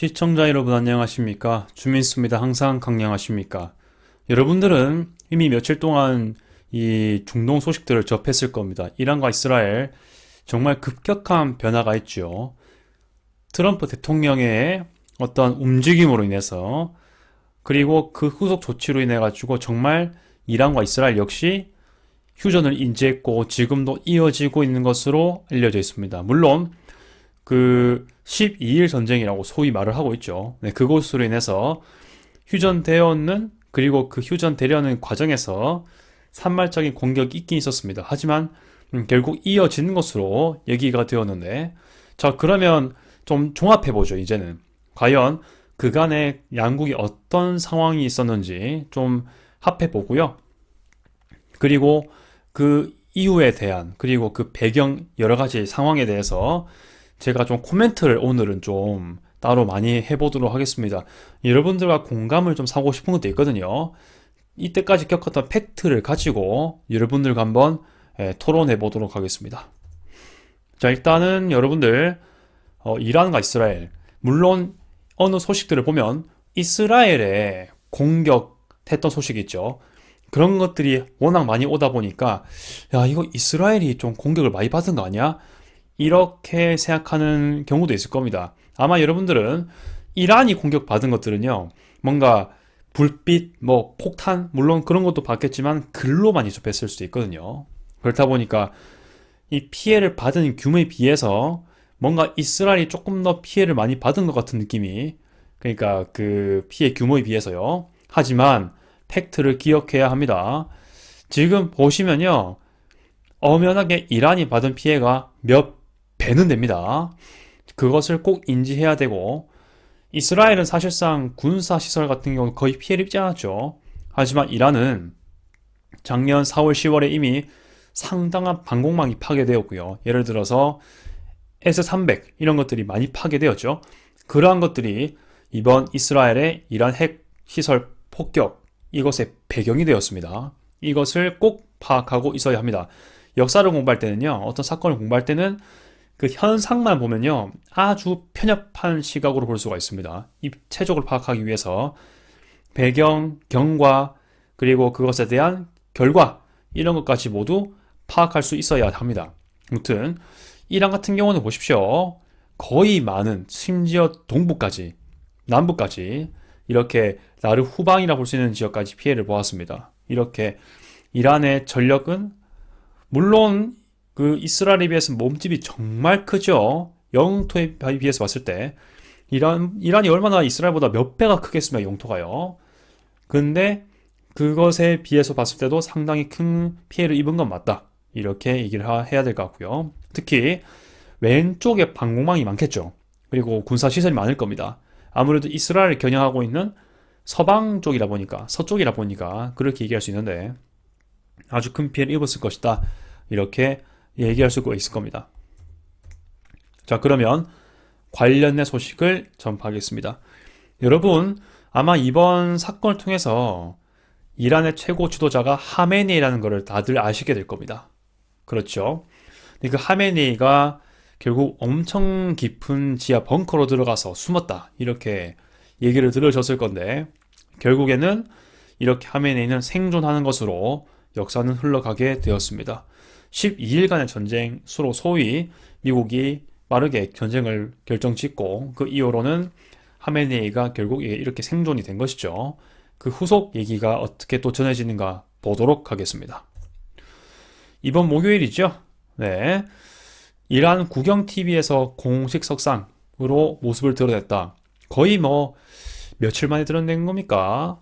시청자 여러분 안녕하십니까? 주민수입니다. 항상 강령하십니까? 여러분들은 이미 며칠 동안 이 중동 소식들을 접했을 겁니다. 이란과 이스라엘 정말 급격한 변화가 있죠. 트럼프 대통령의 어떤 움직임으로 인해서 그리고 그 후속 조치로 인해 가지고 정말 이란과 이스라엘 역시 휴전을 인지했고 지금도 이어지고 있는 것으로 알려져 있습니다. 물론 그 12일 전쟁이라고 소위 말을 하고 있죠. 네, 그것으로 인해서 휴전되었는 그리고 그 휴전되려는 과정에서 산발적인 공격이 있긴 있었습니다. 하지만 결국 이어지는 것으로 얘기가 되었는데 자 그러면 좀 종합해보죠. 이제는 과연 그간의 양국이 어떤 상황이 있었는지 좀 합해보고요. 그리고 그 이유에 대한 그리고 그 배경 여러 가지 상황에 대해서 제가 좀 코멘트를 오늘은 좀 따로 많이 해보도록 하겠습니다. 여러분들과 공감을 좀 사고 싶은 것도 있거든요. 이때까지 겪었던 팩트를 가지고 여러분들과 한번 토론해 보도록 하겠습니다. 자, 일단은 여러분들 이란과 이스라엘 물론 어느 소식들을 보면 이스라엘에 공격했던 소식이 있죠. 그런 것들이 워낙 많이 오다 보니까 야 이거 이스라엘이 좀 공격을 많이 받은 거 아니야? 이렇게 생각하는 경우도 있을 겁니다. 아마 여러분들은 이란이 공격받은 것들은요, 뭔가 불빛, 뭐 폭탄, 물론 그런 것도 받겠지만 글로 많이 접했을 수도 있거든요. 그렇다 보니까 이 피해를 받은 규모에 비해서 뭔가 이스라엘이 조금 더 피해를 많이 받은 것 같은 느낌이, 그러니까 그 피해 규모에 비해서요. 하지만 팩트를 기억해야 합니다. 지금 보시면요, 엄연하게 이란이 받은 피해가 몇 배는 됩니다. 그것을 꼭 인지해야 되고 이스라엘은 사실상 군사시설 같은 경우 거의 피해를 입지 않았죠. 하지만 이란은 작년 4월, 10월에 이미 상당한 방공망이 파괴되었고요. 예를 들어서 S-300 이런 것들이 많이 파괴되었죠. 그러한 것들이 이번 이스라엘의 이란 핵시설 폭격 이것의 배경이 되었습니다. 이것을 꼭 파악하고 있어야 합니다. 역사를 공부할 때는요. 어떤 사건을 공부할 때는 그 현상만 보면요. 아주 편협한 시각으로 볼 수가 있습니다. 입체적으로 파악하기 위해서 배경, 경과, 그리고 그것에 대한 결과 이런 것까지 모두 파악할 수 있어야 합니다. 아무튼 이란 같은 경우는 보십시오. 거의 많은 심지어 동부까지 남부까지 이렇게 나르 후방이라 볼 수 있는 지역까지 피해를 보았습니다. 이렇게 이란의 전력은 물론 그 이스라엘에 비해서 몸집이 정말 크죠. 영토에 비해서 봤을 때 이란이 얼마나 이스라엘보다 몇 배가 크겠습니까? 영토가요. 근데 그것에 비해서 봤을 때도 상당히 큰 피해를 입은 건 맞다. 이렇게 얘기를 해야 될 것 같고요. 특히 왼쪽에 방공망이 많겠죠. 그리고 군사시설이 많을 겁니다. 아무래도 이스라엘을 겨냥하고 있는 서방 쪽이다 보니까 서쪽이다 보니까 그렇게 얘기할 수 있는데 아주 큰 피해를 입었을 것이다. 이렇게 얘기할 수가 있을 겁니다. 자, 그러면 관련된 소식을 전파하겠습니다. 여러분, 아마 이번 사건을 통해서 이란의 최고 지도자가 하메네이라는 것을 다들 아시게 될 겁니다. 그렇죠? 그 하메네이가 결국 엄청 깊은 지하 벙커로 들어가서 숨었다. 이렇게 얘기를 들으셨을 건데 결국에는 이렇게 하메네이는 생존하는 것으로 역사는 흘러가게 되었습니다. 12일간의 전쟁, 수로 소위 미국이 빠르게 전쟁을 결정짓고 그 이후로는 하메네이가 결국 이렇게 생존이 된 것이죠. 그 후속 얘기가 어떻게 또 전해지는가 보도록 하겠습니다. 이번 목요일이죠. 네. 이란 국영TV에서 공식 석상으로 모습을 드러냈다. 거의 뭐 며칠 만에 드러낸 겁니까?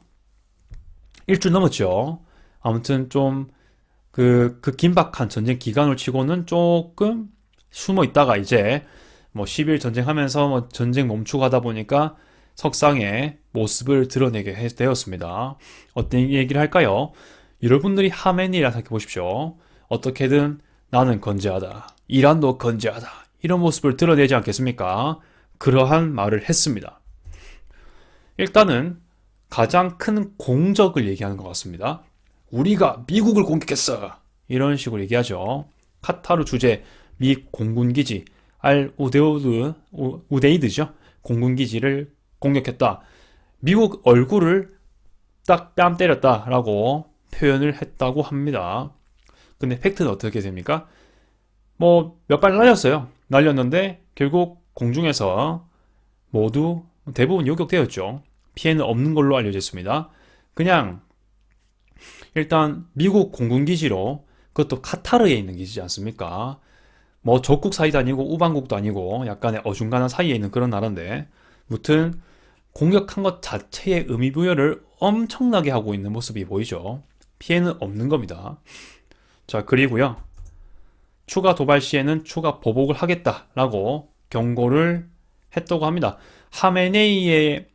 일주일 넘었죠. 아무튼 좀 그 긴박한 전쟁 기간을 치고는 조금 숨어 있다가 이제 뭐 10일 전쟁하면서 뭐 전쟁 멈추고 하다 보니까 석상의 모습을 드러내게 되었습니다. 어떤 얘기를 할까요? 여러분들이 하메니라 생각해 보십시오. 어떻게든 나는 건재하다. 이란도 건재하다. 이런 모습을 드러내지 않겠습니까? 그러한 말을 했습니다. 일단은 가장 큰 공적을 얘기하는 것 같습니다. 우리가 미국을 공격했어. 이런 식으로 얘기하죠. 카타르 주재 미 공군기지 알 우데이드죠. 공군기지를 공격했다. 미국 얼굴을 딱 뺨 때렸다라고 표현을 했다고 합니다. 근데 팩트는 어떻게 됩니까? 뭐 몇 발 날렸어요. 날렸는데 결국 공중에서 모두 대부분 요격되었죠. 피해는 없는 걸로 알려졌습니다. 그냥 일단 미국 공군기지로, 그것도 카타르에 있는 기지지 않습니까? 뭐 적국 사이도 아니고 우방국도 아니고 약간의 어중간한 사이에 있는 그런 나라인데, 무튼 공격한 것 자체의 의미 부여를 엄청나게 하고 있는 모습이 보이죠. 피해는 없는 겁니다. 자, 그리고요, 추가 도발 시에는 추가 보복을 하겠다라고 경고를 했다고 합니다. 하메네이의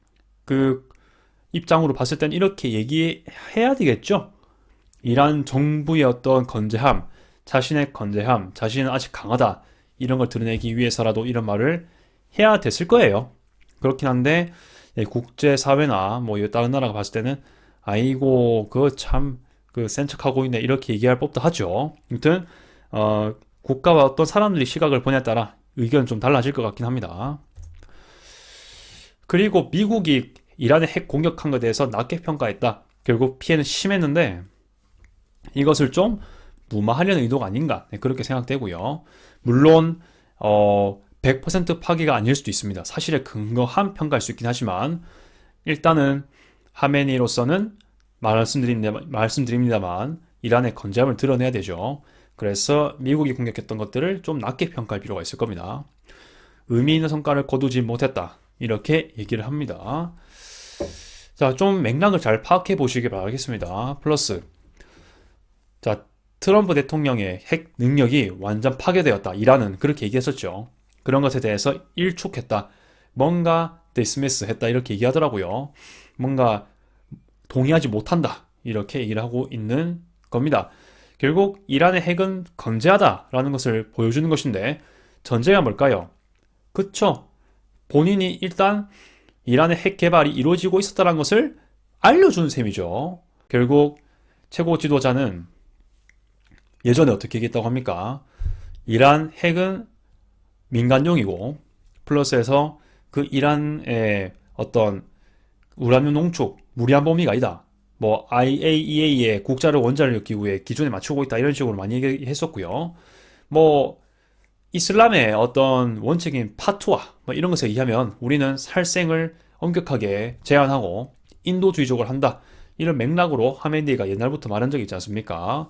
그 입장으로 봤을 땐 이렇게 얘기해야 되겠죠. 이란 정부의 어떤 건재함, 자신의 건재함, 자신은 아직 강하다, 이런 걸 드러내기 위해서라도 이런 말을 해야 됐을 거예요. 그렇긴 한데 국제사회나 뭐 다른 나라가 봤을 때는 아이고 그거 참 그 센 척하고 있네, 이렇게 얘기할 법도 하죠. 아무튼 국가와 어떤 사람들이 시각을 보냐에 따라 의견은 좀 달라질 것 같긴 합니다. 그리고 미국이 이란의 핵 공격한 것에 대해서 낮게 평가했다. 결국 피해는 심했는데 이것을 좀 무마하려는 의도가 아닌가, 그렇게 생각되고요. 물론 100% 파기가 아닐 수도 있습니다. 사실에 근거한 평가일 수 있긴 하지만 일단은 하메니로서는 말씀드립니다만 이란의 건재함을 드러내야 되죠. 그래서 미국이 공격했던 것들을 좀 낮게 평가할 필요가 있을 겁니다. 의미 있는 성과를 거두지 못했다, 이렇게 얘기를 합니다. 자, 좀 맥락을 잘 파악해 보시기 바라겠습니다. 플러스, 자, 트럼프 대통령의 핵 능력이 완전 파괴되었다, 이란은 그렇게 얘기했었죠. 그런 것에 대해서 일축했다, 뭔가 디스미스 했다, 이렇게 얘기하더라고요. 뭔가 동의하지 못한다, 이렇게 얘기를 하고 있는 겁니다. 결국 이란의 핵은 건재하다라는 것을 보여주는 것인데, 전제가 뭘까요? 그쵸? 본인이 일단 이란의 핵 개발이 이루어지고 있었다는 것을 알려준 셈이죠. 결국 최고 지도자는 예전에 어떻게 얘기했다고 합니까? 이란 핵은 민간용이고 플러스해서 그 이란의 어떤 우라늄 농축 무리한 범위가 아니다, 뭐 IAEA의 국자력 원자력 기구의 기준에 맞추고 있다, 이런 식으로 많이 얘기했었고요. 뭐 이슬람의 어떤 원칙인 파투아 뭐 이런 것에 의하면 우리는 살생을 엄격하게 제한하고 인도주의적으로 한다, 이런 맥락으로 하메네이가 옛날부터 말한 적이 있지 않습니까?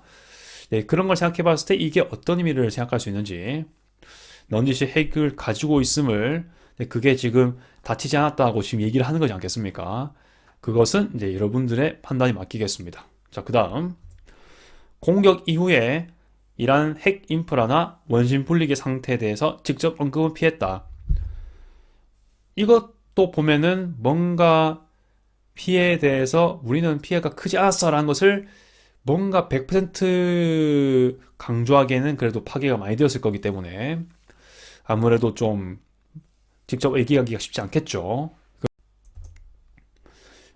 네, 그런 걸 생각해 봤을 때 이게 어떤 의미를 생각할 수 있는지, 넌지시 핵을 가지고 있음을, 그게 지금 다치지 않았다고 지금 얘기를 하는 거지 않겠습니까? 그것은 이제 여러분들의 판단이 맡기겠습니다. 자, 그 다음, 공격 이후에 이란 핵 인프라나 원심 분리기 상태에 대해서 직접 언급은 피했다. 이것도 보면은 뭔가 피해에 대해서 우리는 피해가 크지 않았어라는 것을 뭔가 100% 강조하기에는 그래도 파괴가 많이 되었을 거기 때문에 아무래도 좀 직접 얘기하기가 쉽지 않겠죠.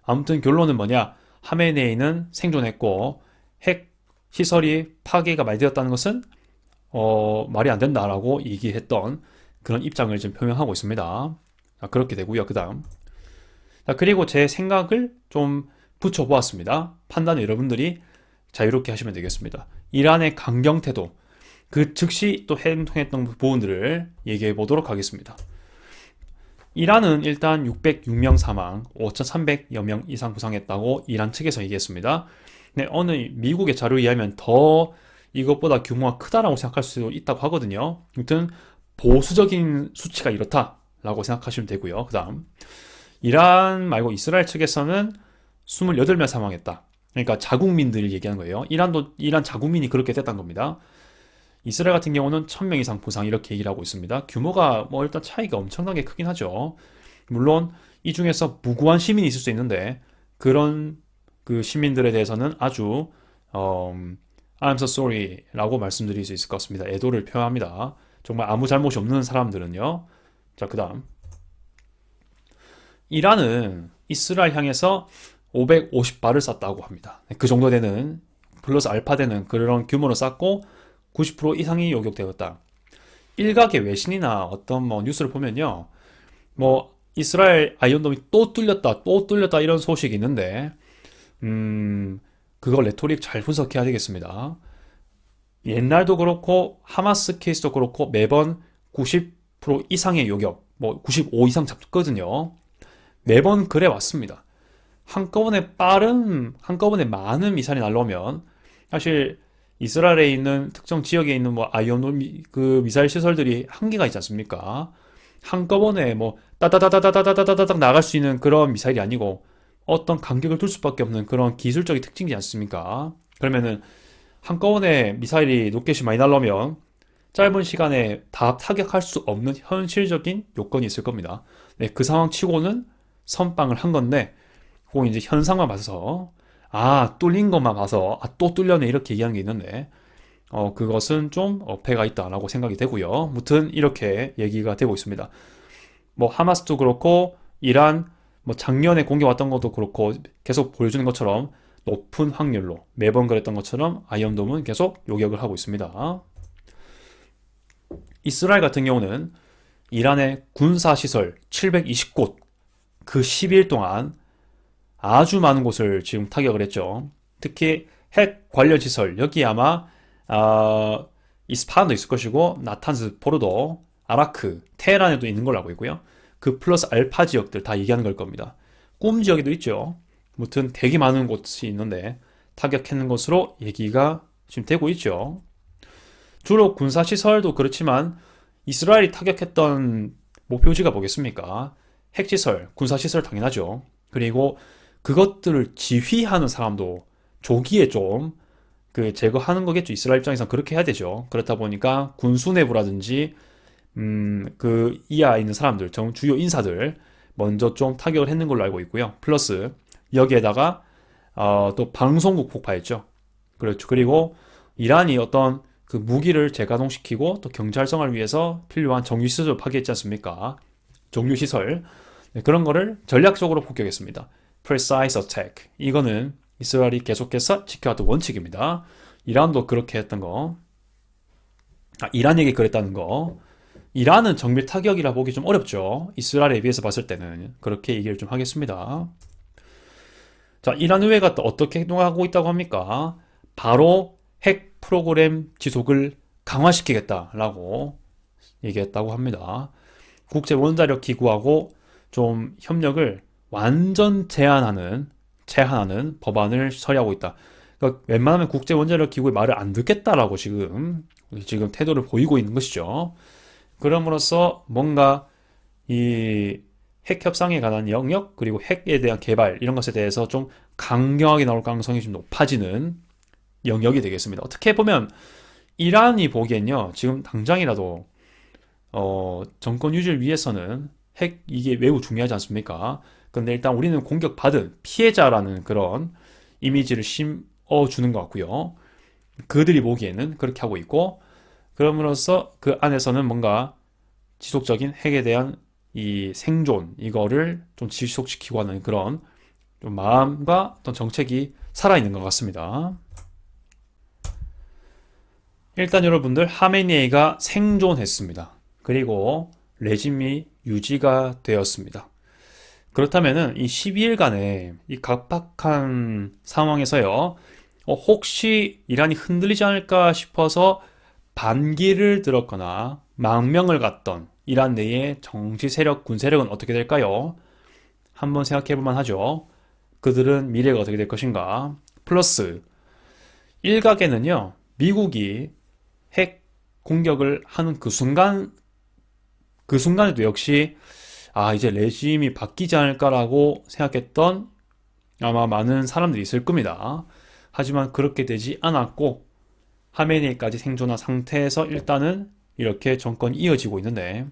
아무튼 결론은 뭐냐? 하메네이는 생존했고 핵 시설이 파괴가 많이 되었다는 것은 말이 안 된다라고 얘기했던 그런 입장을 지금 표명하고 있습니다. 자, 그렇게 되고요. 그 다음, 그리고 제 생각을 좀 붙여보았습니다. 판단은 여러분들이 자유롭게 하시면 되겠습니다. 이란의 강경 태도, 그 즉시 또 행동했던 부분들을 얘기해 보도록 하겠습니다. 이란은 일단 606명 사망, 5,300여 명 이상 부상했다고 이란 측에서 얘기했습니다. 네, 어느 미국의 자료에 의하면 더 이것보다 규모가 크다라고 생각할 수 있다고 하거든요. 아무튼 보수적인 수치가 이렇다라고 생각하시면 되고요. 그 다음, 이란 말고 이스라엘 측에서는 28명 사망했다. 그러니까 자국민들을 얘기하는 거예요. 이란 자국민이 그렇게 됐다는 겁니다. 이스라엘 같은 경우는 1,000명 이상 부상, 이렇게 얘기를 하고 있습니다. 규모가 뭐 일단 차이가 엄청나게 크긴 하죠. 물론 이 중에서 무고한 시민이 있을 수 있는데 그런 그 시민들에 대해서는 아주 I'm so sorry 라고 말씀드릴 수 있을 것 같습니다. 애도를 표합니다. 정말 아무 잘못이 없는 사람들은요. 자, 그 다음, 이란은 이스라엘 향해서 550발을 쐈다고 합니다. 그 정도 되는, 플러스 알파 되는 그런 규모로 쐈고 90% 이상이 요격되었다. 일각의 외신이나 어떤 뭐 뉴스를 보면요, 뭐 이스라엘 아이언돔이 또 뚫렸다, 또 뚫렸다 이런 소식이 있는데, 그거 레토릭 잘 분석해야 되겠습니다. 옛날도 그렇고 하마스 케이스도 그렇고 매번 90% 이상의 요격, 뭐 95 이상 잡거든요. 매번 그래 왔습니다. 한꺼번에 많은 미사일이 날라오면 사실 이스라엘에 있는 특정 지역에 있는 뭐 아이언 그 미사일 시설들이 한계가 있지 않습니까? 한꺼번에 뭐 따다다다다다다다닥 나갈 수 있는 그런 미사일이 아니고 어떤 간격을 둘 수밖에 없는 그런 기술적인 특징이지 않습니까? 그러면은 한꺼번에 미사일이 로켓이 많이 날라오면 짧은 시간에 다 타격할 수 없는 현실적인 요건이 있을 겁니다. 네, 그 상황 치고는 선빵을 한 건데, 그거 이제 현상만 봐서, 뚫린 것만 봐서, 또 뚫렸네, 이렇게 얘기하는 게 있는데, 그것은 좀 어폐가 있다라고 생각이 되고요. 무튼 이렇게 얘기가 되고 있습니다. 뭐 하마스도 그렇고 이란 뭐 작년에 공격 왔던 것도 그렇고 계속 보여주는 것처럼 높은 확률로 매번 그랬던 것처럼 아이언돔은 계속 요격을 하고 있습니다. 이스라엘 같은 경우는 이란의 군사시설 720곳 그 10일 동안 아주 많은 곳을 지금 타격을 했죠. 특히 핵 관련 시설 여기 아마 이스파한도 있을 것이고 나탄즈, 포르도, 아라크, 테헤란에도 있는 걸로 알고 있고요. 그 플러스 알파 지역들 다 얘기하는 걸 겁니다. 꿈 지역에도 있죠. 무튼 되게 많은 곳이 있는데 타격했는 것으로 얘기가 지금 되고 있죠. 주로 군사시설도 그렇지만 이스라엘이 타격했던 목표지가 뭐겠습니까? 핵시설, 군사시설 당연하죠. 그리고 그것들을 지휘하는 사람도 조기에 좀 그 제거하는 거겠죠. 이스라엘 입장에서는 그렇게 해야 되죠. 그렇다 보니까 군수 내부라든지 그 이하에 있는 사람들, 주요 인사들 먼저 좀 타격을 했는 걸로 알고 있고요. 플러스 여기에다가 또 방송국 폭파했죠. 그렇죠. 그리고 이란이 어떤 그 무기를 재가동시키고 또 경제 활성화를 위해서 필요한 정유시설을 파괴했지 않습니까? 정유시설. 네, 그런 거를 전략적으로 폭격했습니다. Precise attack. 이거는 이스라엘이 계속해서 지켜왔던 원칙입니다. 이란도 그렇게 했던 거. 이란 얘기 그랬다는 거. 이란은 정밀 타격이라 보기 좀 어렵죠. 이스라엘에 비해서 봤을 때는. 그렇게 얘기를 좀 하겠습니다. 자, 이란 의회가 또 어떻게 행동하고 있다고 합니까? 바로 핵 프로그램 지속을 강화시키겠다라고 얘기했다고 합니다. 국제원자력 기구하고 좀 협력을 완전 제한하는 법안을 처리하고 있다. 그러니까 웬만하면 국제원자력 기구의 말을 안 듣겠다라고 지금 태도를 보이고 있는 것이죠. 그럼으로써 뭔가 이 핵 협상에 관한 영역 그리고 핵에 대한 개발 이런 것에 대해서 좀 강경하게 나올 가능성이 좀 높아지는 영역이 되겠습니다. 어떻게 보면 이란이 보기엔요 지금 당장이라도 정권 유지를 위해서는 핵 이게 매우 중요하지 않습니까? 근데 일단 우리는 공격받은 피해자라는 그런 이미지를 심어주는 것 같고요. 그들이 보기에는 그렇게 하고 있고 그럼으로써 그 안에서는 뭔가 지속적인 핵에 대한 이 생존 이거를 좀 지속시키고 하는 그런 좀 마음과 어떤 정책이 살아있는 것 같습니다. 일단 여러분들 하메네이가 생존했습니다. 그리고 레짐이 유지가 되었습니다. 그렇다면은 이 12일간의 이 각박한 상황에서요, 혹시 이란이 흔들리지 않을까 싶어서 반기를 들었거나 망명을 갔던 이란 내의 정치 세력, 군 세력은 어떻게 될까요? 한번 생각해 볼만 하죠. 그들은 미래가 어떻게 될 것인가? 플러스 일각에는요, 미국이 핵 공격을 하는 그 순간에도 역시 이제 레짐이 바뀌지 않을까라고 생각했던 아마 많은 사람들이 있을 겁니다. 하지만 그렇게 되지 않았고 하메네이까지 생존한 상태에서 일단은 이렇게 정권이 이어지고 있는데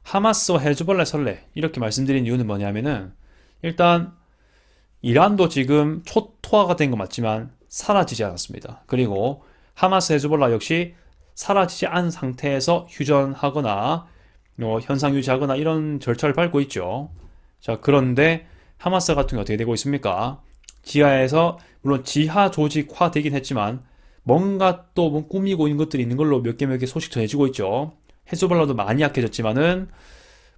하마스와 헤즈볼라 설레 이렇게 말씀드린 이유는 뭐냐면은 일단 이란도 지금 초토화가 된 건 맞지만 사라지지 않았습니다. 그리고 하마스 헤즈볼라 역시 사라지지 않은 상태에서 휴전하거나 현상 유지하거나 이런 절차를 밟고 있죠. 자, 그런데 하마스 같은 게 어떻게 되고 있습니까? 지하에서 물론 지하 조직화 되긴 했지만 뭔가 또 뭐 꾸미고 있는 것들이 있는 걸로 몇 개 소식 전해지고 있죠. 헤즈볼라도 많이 약해졌지만은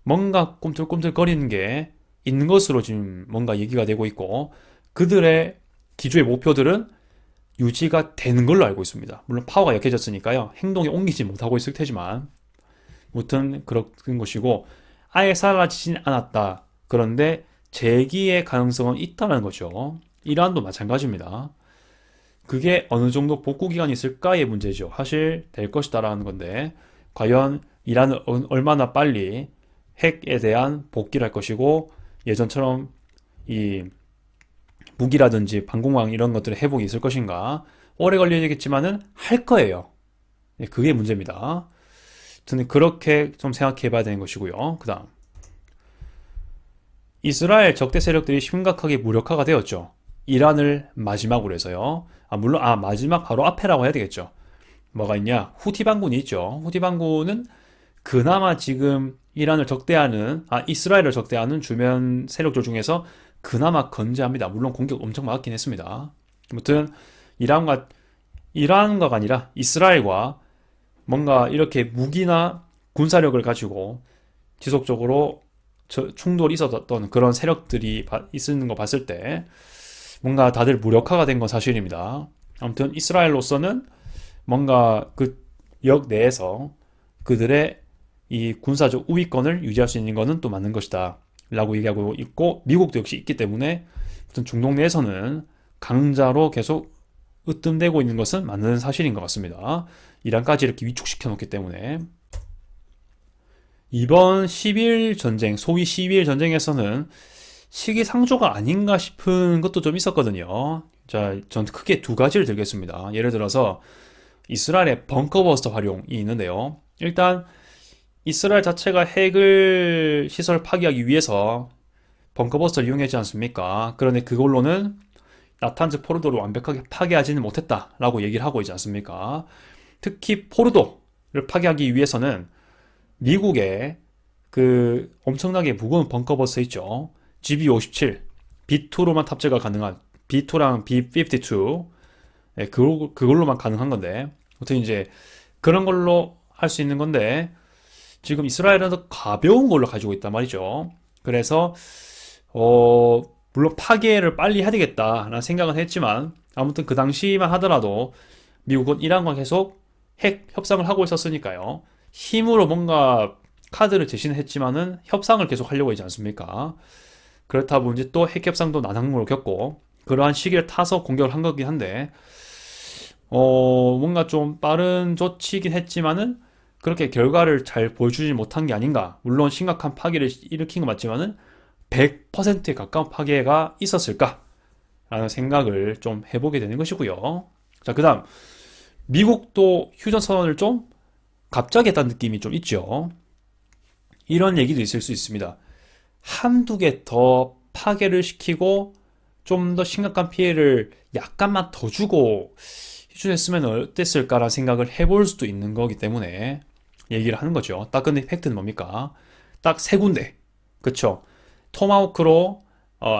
뭔가 꿈틀꿈틀거리는 게 있는 것으로 지금 뭔가 얘기가 되고 있고, 그들의 기조의 목표들은 유지가 되는 걸로 알고 있습니다. 물론 파워가 약해졌으니까요. 행동에 옮기지 못하고 있을 테지만, 무튼 그런 것이고, 아예 사라지진 않았다. 그런데 재기의 가능성은 있다는 거죠. 이란도 마찬가지입니다. 그게 어느 정도 복구 기간이 있을까의 문제죠. 사실 될 것이다라는 건데, 과연 이란은 얼마나 빨리 핵에 대한 복귀를 할 것이고, 예전처럼 이 무기라든지 방공망 이런 것들의 회복이 있을 것인가, 오래 걸리겠지만은 할 거예요. 네, 그게 문제입니다. 저는 그렇게 좀 생각해 봐야 되는 것이고요. 그 다음, 이스라엘 적대 세력들이 심각하게 무력화가 되었죠. 이란을 마지막으로 해서요. 물론 마지막 바로 앞에라고 해야 되겠죠. 뭐가 있냐? 후티 반군이 있죠. 후티 반군은 그나마 지금 이스라엘을 적대하는 주변 세력들 중에서 그나마 건재합니다. 물론 공격 엄청 많긴 했습니다. 아무튼 이란과가 아니라 이스라엘과 뭔가 이렇게 무기나 군사력을 가지고 지속적으로 충돌이 있었던 그런 세력들이 있는 거 봤을 때 뭔가 다들 무력화가 된 건 사실입니다. 아무튼 이스라엘로서는 뭔가 그 역 내에서 그들의 이 군사적 우위권을 유지할 수 있는 것은 또 맞는 것이다 라고 얘기하고 있고, 미국도 역시 있기 때문에 중동 내에서는 강자로 계속 으뜸되고 있는 것은 맞는 사실인 것 같습니다. 이란까지 이렇게 위축시켜 놓기 때문에. 이번 12일 전쟁, 소위 12일 전쟁에서는 시기상조가 아닌가 싶은 것도 좀 있었거든요. 자, 전 크게 두 가지를 들겠습니다. 예를 들어서 이스라엘의 벙커버스터 활용이 있는데요. 일단 이스라엘 자체가 핵을 시설 파괴하기 위해서 벙커버스터를 이용하지 않습니까? 그런데 그걸로는 나탄즈 포르도를 완벽하게 파괴하지는 못했다라고 얘기를 하고 있지 않습니까? 특히 포르도를 파괴하기 위해서는 미국의 그 엄청나게 무거운 벙커버스터 있죠. GB57, B2로만 탑재가 가능한 B2랑 B52, 네, 그걸로만 가능한 건데, 아무튼 이제 그런 걸로 할 수 있는 건데, 지금 이스라엘은 더 가벼운 걸로 가지고 있단 말이죠. 그래서 물론 파괴를 빨리 해야 되겠다라는 생각은 했지만, 아무튼 그 당시만 하더라도 미국은 이란과 계속 핵 협상을 하고 있었으니까요. 힘으로 뭔가 카드를 제시는 했지만은 협상을 계속 하려고 하지 않습니까? 그렇다 보니 또 핵 협상도 난항을 겪고, 그러한 시기를 타서 공격을 한 거긴 한데, 뭔가 좀 빠른 조치이긴 했지만은 그렇게 결과를 잘 보여주지 못한 게 아닌가. 물론 심각한 파괴를 일으킨 건 맞지만은 100%에 가까운 파괴가 있었을까? 라는 생각을 좀 해보게 되는 것이고요. 자, 그 다음, 미국도 휴전선언을 좀 갑자기 했다는 느낌이 좀 있죠. 이런 얘기도 있을 수 있습니다. 한두 개 더 파괴를 시키고 좀 더 심각한 피해를 약간만 더 주고 휴전했으면 어땠을까라는 생각을 해볼 수도 있는 거기 때문에 얘기를 하는 거죠. 딱 근데 팩트는 뭡니까? 딱 세 군데. 그쵸? 토마호크로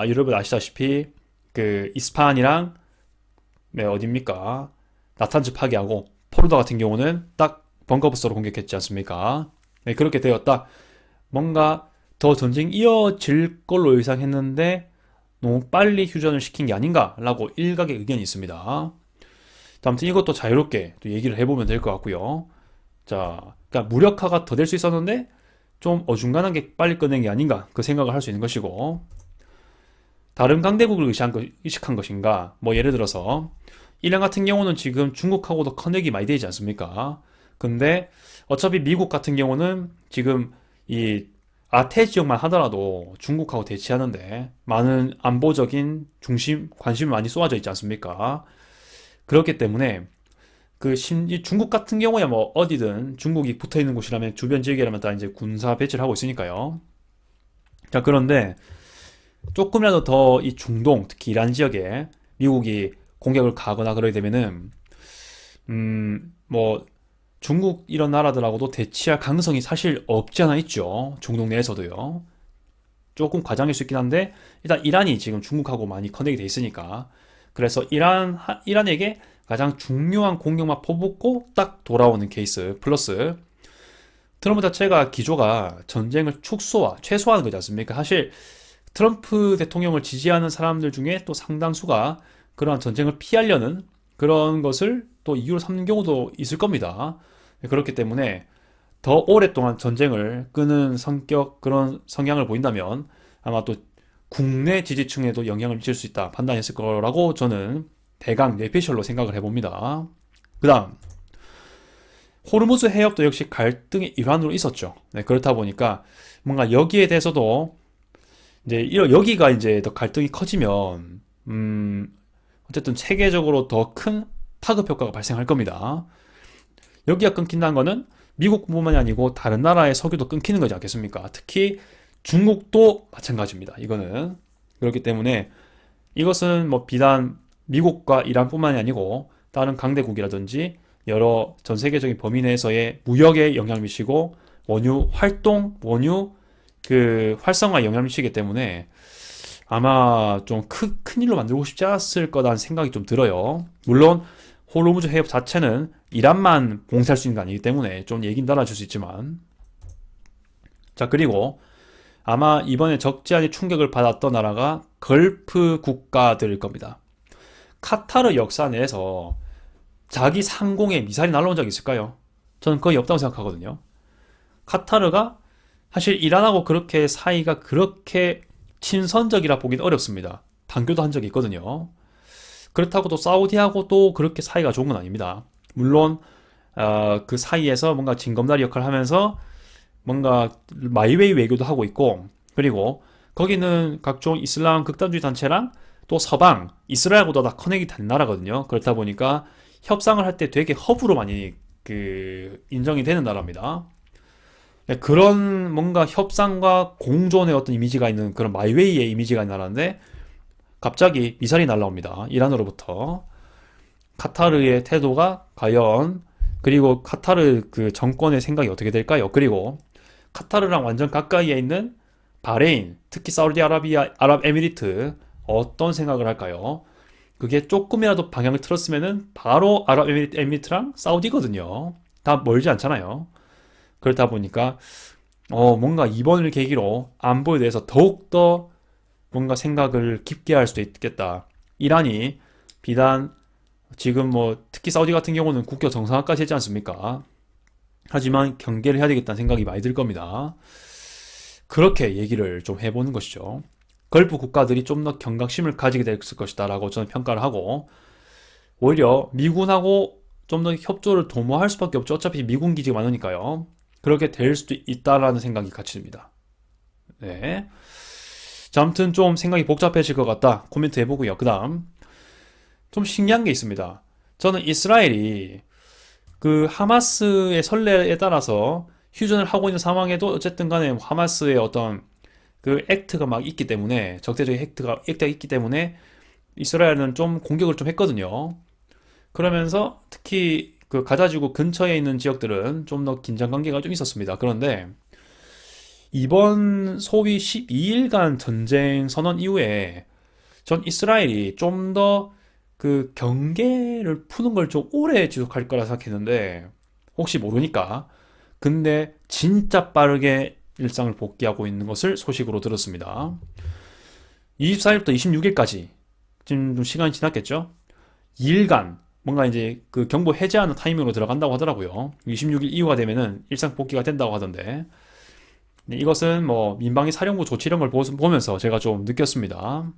여러분 아시다시피 그 이스파한이랑 네, 어딥니까? 나탄즈 파괴하고, 포르도 같은 경우는 딱 벙커버스터로 공격했지 않습니까? 네, 그렇게 되었다. 뭔가 더 전쟁이 이어질 걸로 예상했는데 너무 빨리 휴전을 시킨 게 아닌가라고 일각의 의견이 있습니다. 아무튼 이것도 자유롭게 또 얘기를 해보면 될 것 같고요. 자, 그러니까 무력화가 더 될 수 있었는데 좀 어중간하게 빨리 꺼낸 게 아닌가, 그 생각을 할 수 있는 것이고, 다른 강대국을 의식한 것인가, 뭐 예를 들어서 이란 같은 경우는 지금 중국하고도 커넥이 많이 되지 않습니까? 근데 어차피 미국 같은 경우는 지금 이 아태 지역만 하더라도 중국하고 대치하는데 많은 안보적인 관심이 많이 쏟아져 있지 않습니까? 그렇기 때문에 중국 같은 경우에 뭐 어디든 중국이 붙어 있는 곳이라면, 주변 지역이라면 다 이제 군사 배치를 하고 있으니까요. 자, 그런데 조금이라도 더 이 중동, 특히 이란 지역에 미국이 공격을 가거나 그러게 되면은, 뭐, 중국 이런 나라들하고도 대치할 가능성이 사실 없지 않아 있죠. 중동 내에서도요. 조금 과장일 수 있긴 한데, 일단 이란이 지금 중국하고 많이 커넥이 돼 있으니까. 그래서 이란에게 가장 중요한 공격만 퍼붓고 딱 돌아오는 케이스. 플러스, 트럼프 자체가 기조가 전쟁을 축소화, 최소화하는 거지 않습니까? 사실 트럼프 대통령을 지지하는 사람들 중에 또 상당수가 그러한 전쟁을 피하려는 그런 것을 또 이유로 삼는 경우도 있을 겁니다. 그렇기 때문에 더 오랫동안 전쟁을 끄는 성격, 그런 성향을 보인다면 아마 또 국내 지지층에도 영향을 미칠 수 있다 판단했을 거라고 저는 대강 뇌피셜로 생각을 해봅니다. 그 다음, 호르무즈 해협도 역시 갈등의 일환으로 있었죠. 네, 그렇다 보니까 뭔가 여기에 대해서도 이제 여기가 이제 더 갈등이 커지면 어쨌든 체계적으로 더 큰 파급 효과가 발생할 겁니다. 여기가 끊긴다는 거는 미국뿐만이 아니고 다른 나라의 석유도 끊기는 거지 않겠습니까? 특히 중국도 마찬가지입니다. 이거는 그렇기 때문에 이것은 뭐 비단 미국과 이란뿐만이 아니고 다른 강대국이라든지 여러 전 세계적인 범위 내에서의 무역에 영향을 미치고 원유 활동, 원유 그 활성화에 영향을 미치기 때문에 아마 좀 큰일로 만들고 싶지 않았을 거라는 생각이 좀 들어요. 물론 호르무즈 해협 자체는 이란만 봉쇄할 수 있는 게 아니기 때문에 좀 얘기는 달라질 수 있지만, 자, 그리고 아마 이번에 적지 않은 충격을 받았던 나라가 걸프 국가들일 겁니다. 카타르 역사 내에서 자기 상공에 미사일이 날라온 적이 있을까요? 저는 거의 없다고 생각하거든요. 카타르가 사실 이란하고 그렇게 사이가 그렇게 친선적이라 보기는 어렵습니다. 단교도 한 적이 있거든요. 그렇다고 또 사우디하고 또 그렇게 사이가 좋은 건 아닙니다. 물론 그 사이에서 뭔가 징검다리 역할을 하면서 뭔가 마이웨이 외교도 하고 있고, 그리고 거기는 각종 이슬람 극단주의 단체랑 또 서방 이스라엘보다 다 커넥이 된 나라거든요. 그렇다 보니까 협상을 할 때 되게 허브로 많이 인정이 되는 나라입니다. 네, 그런 뭔가 협상과 공존의 어떤 이미지가 있는 그런 마이웨이의 이미지가 있는 나라인데 갑자기 미사일이 날라옵니다. 이란으로부터. 카타르의 태도가 과연, 그리고 카타르 그 정권의 생각이 어떻게 될까요? 그리고 카타르랑 완전 가까이에 있는 바레인, 특히 사우디아라비아, 아랍에미리트 어떤 생각을 할까요? 그게 조금이라도 방향을 틀었으면은 바로 아랍에미리트랑 사우디거든요. 다 멀지 않잖아요. 그렇다 보니까 뭔가 이번을 계기로 안보에 대해서 더욱더 뭔가 생각을 깊게 할 수도 있겠다. 이란이 비단 지금 뭐 특히 사우디 같은 경우는 국교 정상화까지 했지 않습니까? 하지만 경계를 해야 되겠다는 생각이 많이 들 겁니다. 그렇게 얘기를 좀 해보는 것이죠. 걸프 국가들이 좀 더 경각심을 가지게 됐을 것이다 라고 저는 평가를 하고, 오히려 미군하고 좀 더 협조를 도모할 수밖에 없죠. 어차피 미군 기지가 많으니까요. 그렇게 될 수도 있다라는 생각이 같이 듭니다. 네. 자, 아무튼 좀 생각이 복잡해질 것 같다. 코멘트 해보고요. 그 다음, 좀 신기한 게 있습니다. 저는 이스라엘이 그 하마스의 선례에 따라서 휴전을 하고 있는 상황에도 어쨌든 간에 하마스의 어떤 그 액트가 막 있기 때문에, 적대적인 액트가 있기 때문에 이스라엘은 좀 공격을 좀 했거든요. 그러면서 특히 그 가자지구 근처에 있는 지역들은 좀 더 긴장 관계가 좀 있었습니다. 그런데 이번 소위 12일간 전쟁 선언 이후에 전 이스라엘이 좀 더 그 경계를 푸는 걸 좀 오래 지속할 거라 생각했는데, 혹시 모르니까 근데 진짜 빠르게 일상을 복귀하고 있는 것을 소식으로 들었습니다. 24일부터 26일까지 지금 좀 시간이 지났겠죠? 2일간 뭔가 이제 그 경보 해제하는 타이밍으로 들어간다고 하더라고요. 26일 이후가 되면은 일상 복귀가 된다고 하던데, 네, 이것은 뭐 민방위 사령부 조치 이런 걸 보면서 제가 좀 느꼈습니다.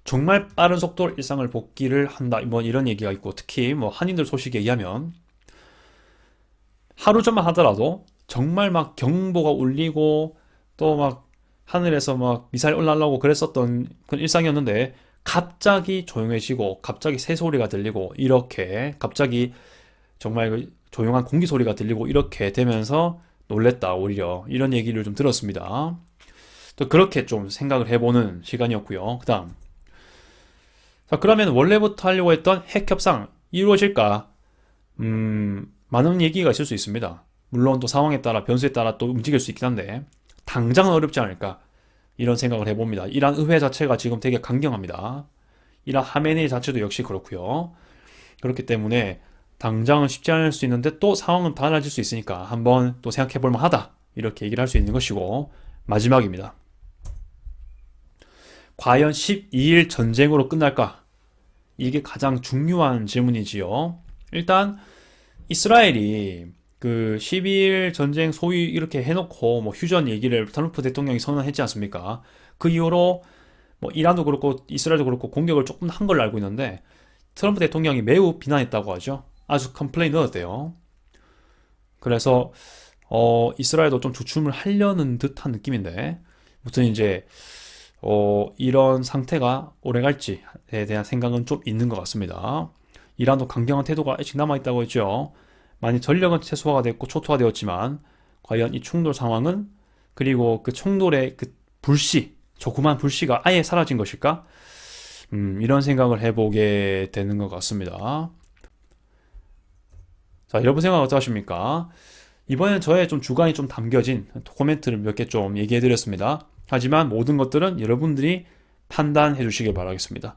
정말 빠른 속도로 일상을 복귀를 한다, 뭐 이런 얘기가 있고, 특히 뭐 한인들 소식에 의하면 하루 전만 하더라도 정말 막 경보가 울리고 또 막 하늘에서 막 미사일 올라오고 그랬었던 그런 일상이었는데, 갑자기 조용해지고 갑자기 새소리가 들리고 이렇게 갑자기 정말 그 조용한 공기 소리가 들리고 이렇게 되면서 놀랬다, 오히려 이런 얘기를 좀 들었습니다. 또 그렇게 좀 생각을 해보는 시간이었고요. 그 다음, 자, 그러면 원래부터 하려고 했던 핵 협상 이루어질까? 많은 얘기가 있을 수 있습니다. 물론 또 상황에 따라 변수에 따라 또 움직일 수 있긴 한데 당장은 어렵지 않을까, 이런 생각을 해봅니다. 이란 의회 자체가 지금 되게 강경합니다. 이란 하메네이 자체도 역시 그렇고요. 그렇기 때문에 당장은 쉽지 않을 수 있는데 또 상황은 달라질 수 있으니까 한번 또 생각해 볼 만하다. 이렇게 얘기를 할 수 있는 것이고, 마지막입니다. 과연 12일 전쟁으로 끝날까? 이게 가장 중요한 질문이지요. 일단 이스라엘이 그 12일 전쟁 소위 이렇게 해놓고 뭐 휴전 얘기를 트럼프 대통령이 선언했지 않습니까? 그 이후로 뭐 이란도 그렇고 이스라엘도 그렇고 공격을 조금 한 걸로 알고 있는데 트럼프 대통령이 매우 비난했다고 하죠. 아주 컴플레인 넣었대요. 그래서 이스라엘도 좀 주춤을 하려는 듯한 느낌인데 무튼 이제 이런 상태가 오래 갈지에 대한 생각은 좀 있는 것 같습니다. 이란도 강경한 태도가 아직 남아있다고 했죠. 많이 전력은 최소화가 됐고 초토화되었지만 과연 이 충돌 상황은 그리고 그 충돌의 그 불씨, 조그만 불씨가 아예 사라진 것일까? 이런 생각을 해보게 되는 것 같습니다. 자, 여러분 생각 어떠십니까? 이번엔 저의 좀 주관이 좀 담겨진 코멘트를 몇 개 좀 얘기해 드렸습니다. 하지만 모든 것들은 여러분들이 판단해 주시길 바라겠습니다.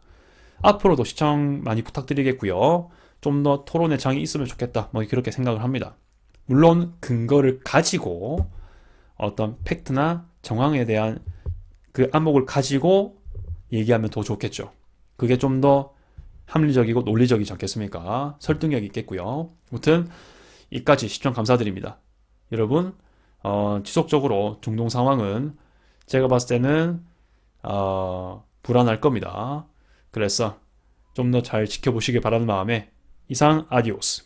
앞으로도 시청 많이 부탁드리겠고요. 좀 더 토론의 장이 있으면 좋겠다. 뭐 그렇게 생각을 합니다. 물론 근거를 가지고 어떤 팩트나 정황에 대한 그 안목을 가지고 얘기하면 더 좋겠죠. 그게 좀 더 합리적이고 논리적이지 않겠습니까? 설득력이 있겠고요. 아무튼 이까지 시청 감사드립니다. 여러분 지속적으로 중동 상황은 제가 봤을 때는 불안할 겁니다. 그래서 좀 더 잘 지켜보시길 바라는 마음에 이상 아디오스.